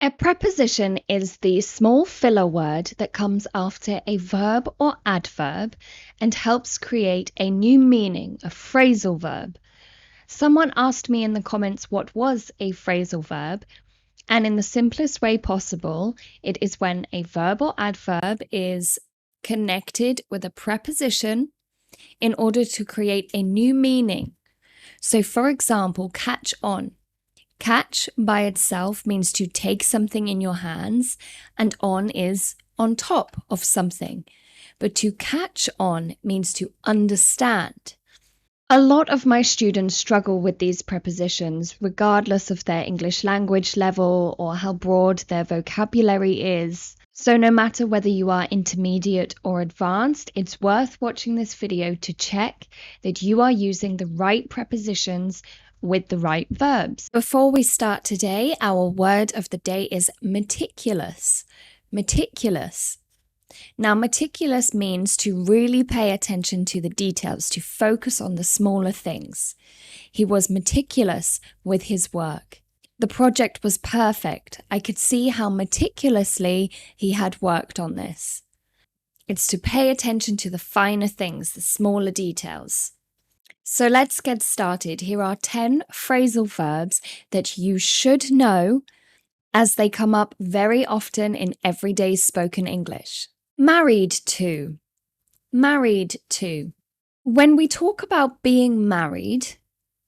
A preposition is the small filler word that comes after a verb or adverb and helps create a new meaning, a phrasal verb. Someone asked me in the comments what was a phrasal verb, and in the simplest way possible, it is when a verb or adverb is connected with a preposition in order to create a new meaning. So, for example, catch on. Catch by itself means to take something in your hands, and on is on top of something. But to catch on means to understand. A lot of my students struggle with these prepositions, regardless of their English language level or how broad their vocabulary is. So no matter whether you are intermediate or advanced, it's worth watching this video to check that you are using the right prepositions with the right verbs. Before we start today, our word of the day is meticulous. Meticulous. Now, meticulous means to really pay attention to the details, to focus on the smaller things. He was meticulous with his work. The project was perfect. I could see how meticulously he had worked on this. It's to pay attention to the finer things, the smaller details. So let's get started. Here are 10 phrasal verbs that you should know as they come up very often in everyday spoken English. Married to. Married to. When we talk about being married,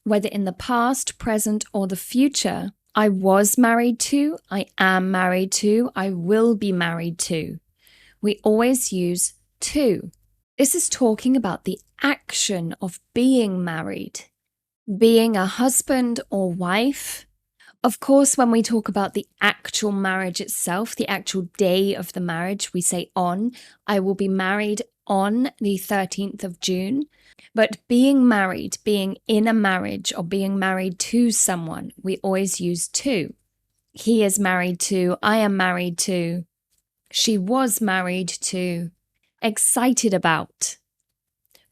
whether in the past, present, or the future, I was married to, I am married to, I will be married to. We always use to. This is talking about the action of being married, being a husband or wife. Of course, when we talk about the actual marriage itself, the actual day of the marriage, we say on. I will be married on the 13th of June. But being married, being in a marriage, or being married to someone, we always use to. He is married to, I am married to, she was married to. Excited about.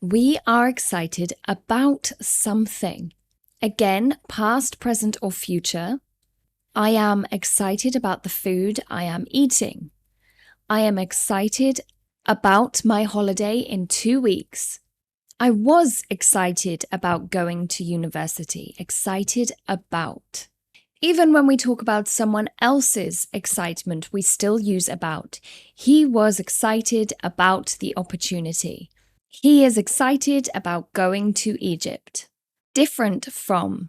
We are excited about something. Again, past, present, or future. I am excited about the food I am eating. I am excited about my holiday in 2 weeks. I was excited about going to university. Excited about. Even when we talk about someone else's excitement, we still use about. He was excited about the opportunity. He is excited about going to Egypt. Different from.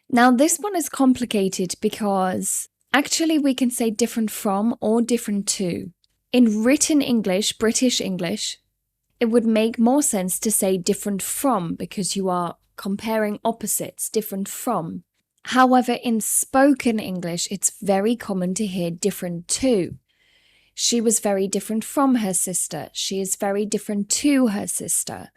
Now, this one is complicated because actually we can say different from or different to. In written English, British English, it would make more sense to say different from because you are comparing opposites, different from. However, in spoken English, it's very common to hear different to. She was very different from her sister. She is very different to her sister.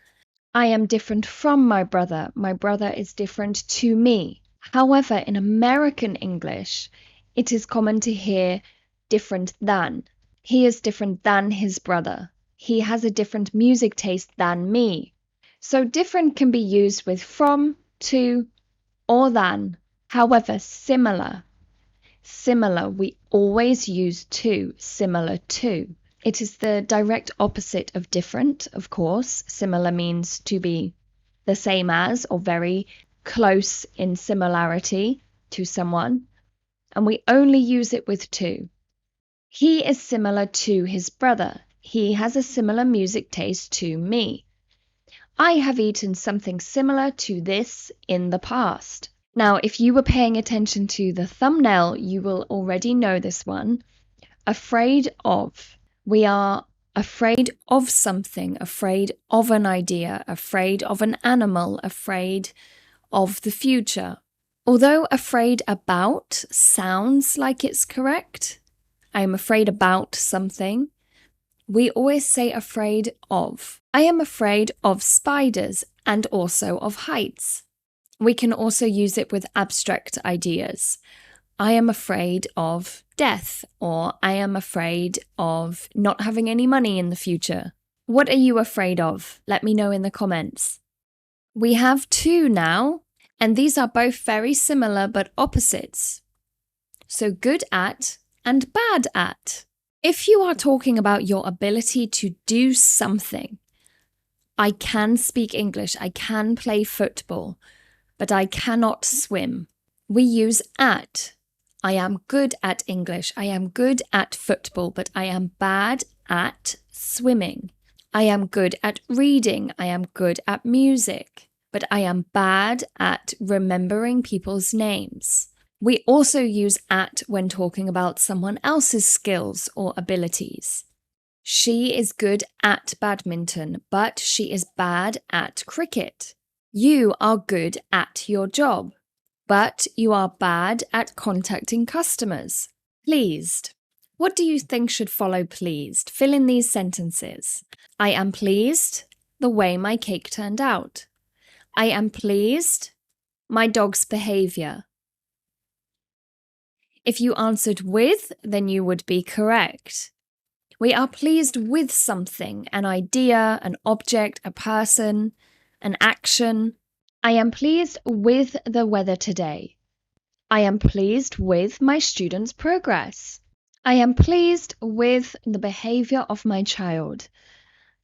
I am different from my brother. My brother is different to me. However, in American English, it is common to hear different than. He is different than his brother. He has a different music taste than me. So different can be used with from, to, or than. However, similar. Similar, we always use to, similar to. It is the direct opposite of different, of course. Similar means to be the same as or very close in similarity to someone. And we only use it with to. He is similar to his brother. He has a similar music taste to me. I have eaten something similar to this in the past. Now, if you were paying attention to the thumbnail, you will already know this one. Afraid of. We are afraid of something, afraid of an idea, afraid of an animal, afraid of the future. Although afraid about sounds like it's correct, I am afraid about something, we always say afraid of. I am afraid of spiders and also of heights. We can also use it with abstract ideas. I am afraid of death, or I am afraid of not having any money in the future. What are you afraid of? Let me know in the comments. We have two now, and these are both very similar but opposites. So good at and bad at. If you are talking about your ability to do something, I can speak English, I can play football, but I cannot swim. We use at. I am good at English, I am good at football, but I am bad at swimming. I am good at reading, I am good at music, but I am bad at remembering people's names. We also use at when talking about someone else's skills or abilities. She is good at badminton, but she is bad at cricket. You are good at your job, but you are bad at contacting customers. Pleased. What do you think should follow pleased? Fill in these sentences. I am pleased the way my cake turned out. I am pleased my dog's behavior. If you answered with, then you would be correct. We are pleased with something, an idea, an object, a person, an action. I am pleased with the weather today. I am pleased with my students' progress. I am pleased with the behavior of my child.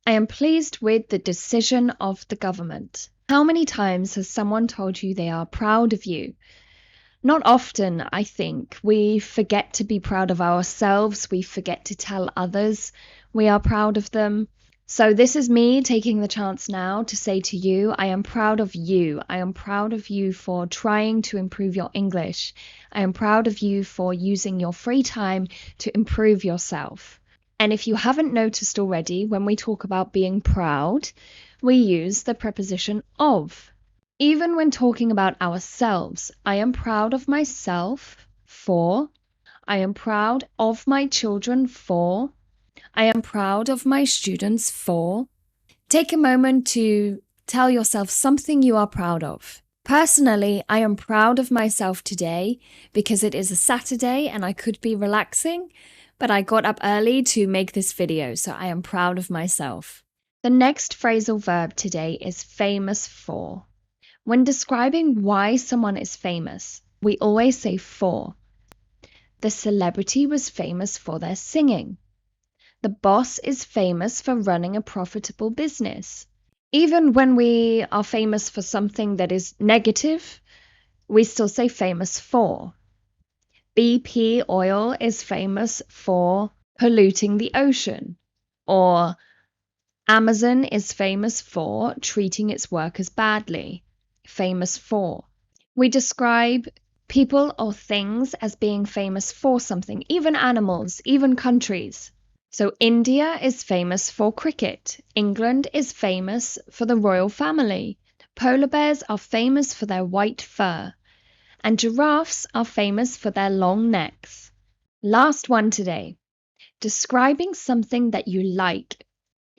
I am pleased with the decision of the government. How many times has someone told you they are proud of you? Not often, I think. We forget to be proud of ourselves. We forget to tell others we are proud of them. So this is me taking the chance now to say to you, I am proud of you. I am proud of you for trying to improve your English. I am proud of you for using your free time to improve yourself. And if you haven't noticed already, when we talk about being proud, we use the preposition of. Even when talking about ourselves, I am proud of myself for, I am proud of my children for, I am proud of my students for. Take a moment to tell yourself something you are proud of. Personally, I am proud of myself today because it is a Saturday and I could be relaxing, but I got up early to make this video, so I am proud of myself. The next phrasal verb today is famous for. When describing why someone is famous, we always say for. The celebrity was famous for their singing. The boss is famous for running a profitable business. Even when we are famous for something that is negative, we still say famous for. BP oil is famous for polluting the ocean. Or Amazon is famous for treating its workers badly. Famous for. We describe people or things as being famous for something, even animals, even countries. So India is famous for cricket. England is famous for the royal family. Polar bears are famous for their white fur. And giraffes are famous for their long necks. Last one today. Describing something that you like.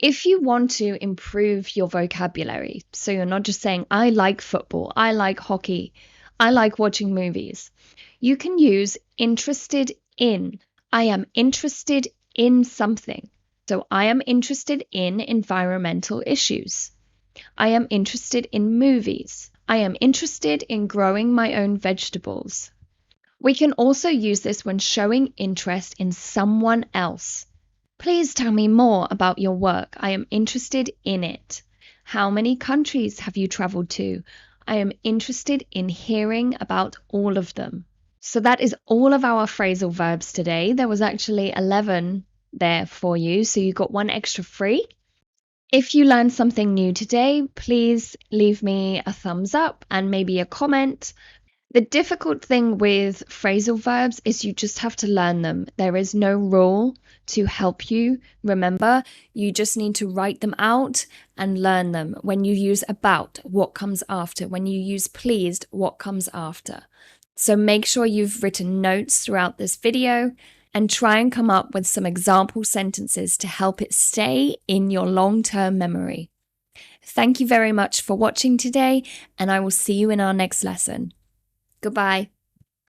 If you want to improve your vocabulary, so you're not just saying, I like football, I like hockey, I like watching movies, you can use interested in. I am interested in something. So I am interested in environmental issues. I am interested in movies. I am interested in growing my own vegetables. We can also use this when showing interest in someone else. Please tell me more about your work. I am interested in it. How many countries have you traveled to? I am interested in hearing about all of them. So that is all of our phrasal verbs today. There was actually 11 there for you, so you got one extra free. If you learned something new today, please leave me a thumbs up and maybe a comment. The difficult thing with phrasal verbs is you just have to learn them. There is no rule to help you remember. You just need to write them out and learn them. When you use about, what comes after? When you use pleased, what comes after? So make sure you've written notes throughout this video and try and come up with some example sentences to help it stay in your long-term memory. Thank you very much for watching today, and I will see you in our next lesson. Goodbye.